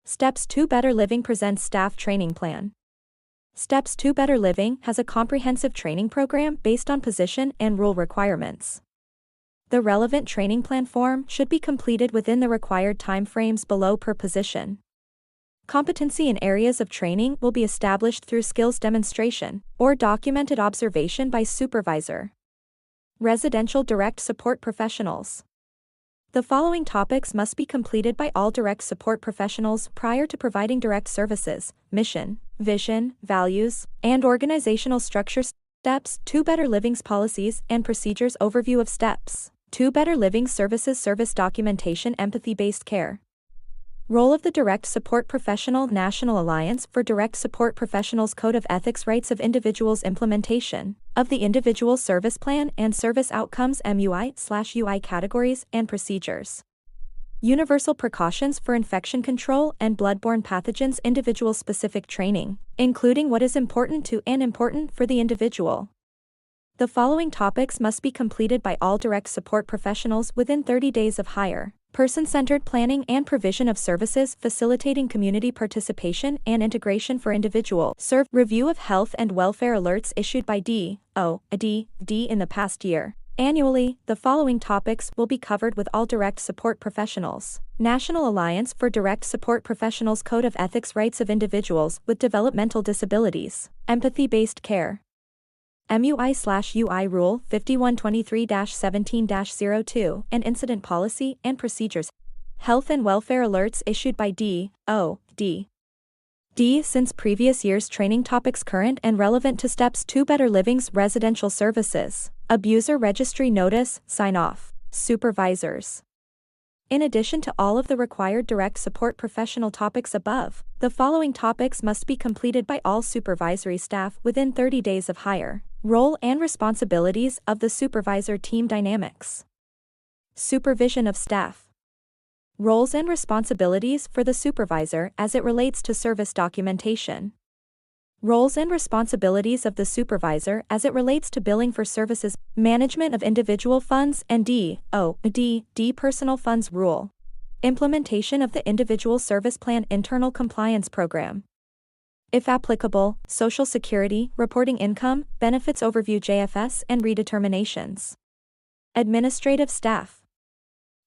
Steps to Better Living presents Staff Training Plan. Steps to Better Living has a comprehensive training program based on position and rule requirements. The relevant training plan form should be completed within the required timeframes below per position. Competency in areas of training will be established through skills demonstration or documented observation by supervisor. Residential direct support professionals. The following topics must be completed by all direct support professionals prior to providing direct services: mission, vision, values, and organizational structure. Steps to Better Living's policies and procedures. Overview of Steps to Better Living services: service documentation, empathy-based care. Role of the Direct Support Professional. National Alliance for Direct Support Professionals Code of Ethics. Rights of Individuals. Implementation of the Individual Service Plan and Service Outcomes. MUI/UI categories and procedures. Universal precautions for infection control and bloodborne pathogens. Individual-specific training, including what is important to and important for the individual. The following topics must be completed by all direct support professionals within 30 days of hire. Person-centered planning and provision of services, facilitating community participation and integration for individual. Review of health and welfare alerts issued by DODD in the past year. Annually, the following topics will be covered with all direct support professionals. National Alliance for Direct Support Professionals Code of Ethics. Rights of Individuals with Developmental Disabilities. Empathy-based care. MUI/UI Rule 5123-17-02 and Incident Policy and Procedures. Health and Welfare Alerts issued by DODD. Since previous year's training topics current and relevant to Steps to Better Living's residential services. Abuser Registry Notice, Sign-Off. Supervisors. In addition to all of the required direct support professional topics above, the following topics must be completed by all supervisory staff within 30 days of hire. Role and responsibilities of the supervisor. Team dynamics. Supervision of staff. Roles and responsibilities for the supervisor as it relates to service documentation. Roles and responsibilities of the supervisor as it relates to billing for services, management of individual funds, and DODD personal funds rule. Implementation of the Individual Service Plan internal compliance program. If applicable, Social Security, reporting income, benefits overview, JFS, and redeterminations. Administrative staff.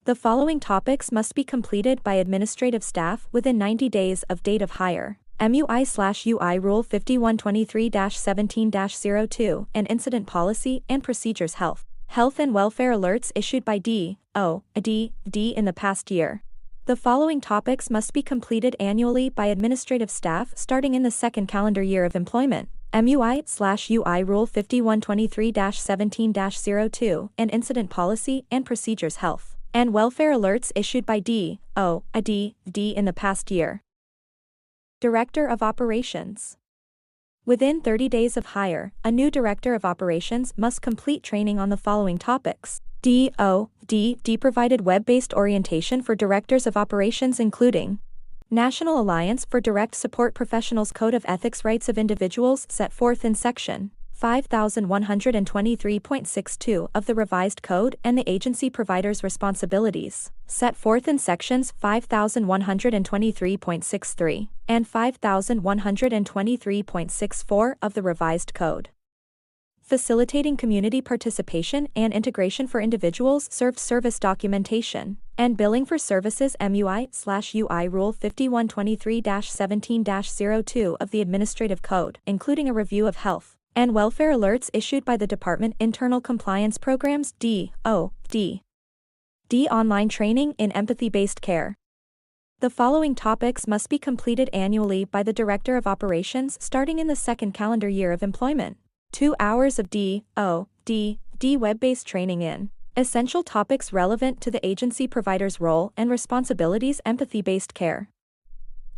The following topics must be completed by administrative staff within 90 days of date of hire. MUI/UI Rule 5123-17-02 and Incident Policy and Procedures. Health and Welfare Alerts issued by DODD in the past year. The following topics must be completed annually by administrative staff starting in the second calendar year of employment. MUI/UI Rule 5123-17-02 and Incident Policy and Procedures. Health and Welfare Alerts issued by DODD in the past year. Director of Operations. Within 30 days of hire, a new Director of Operations must complete training on the following topics. DODD provided web-based orientation for Directors of Operations including National Alliance for Direct Support Professionals Code of Ethics. Rights of Individuals set forth in Section 5123.62 of the revised code and the agency provider's responsibilities, set forth in Sections 5123.63 and 5123.64 of the revised code. Facilitating community participation and integration for individuals. Served service documentation and billing for services. MUI/UI Rule 5123-17-02 of the Administrative Code, including a review of health and welfare alerts issued by the Department. Internal Compliance Programs. DODD online training in empathy-based care. The following topics must be completed annually by the Director of Operations starting in the second calendar year of employment. 2 hours of DODD web-based training in essential topics relevant to the agency provider's role and responsibilities. Empathy-based care.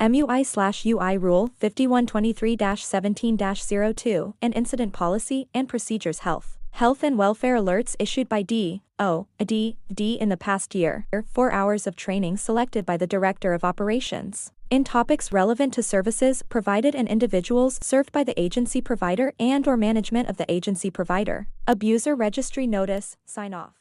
MUI/UI Rule 5123-17-02 and Incident Policy and Procedures. Health and Welfare Alerts issued by DODD in the past year. 4 hours of training selected by the Director of Operations in topics relevant to services provided and individuals served by the agency provider and/or management of the agency provider. Abuser Registry Notice, Sign-Off.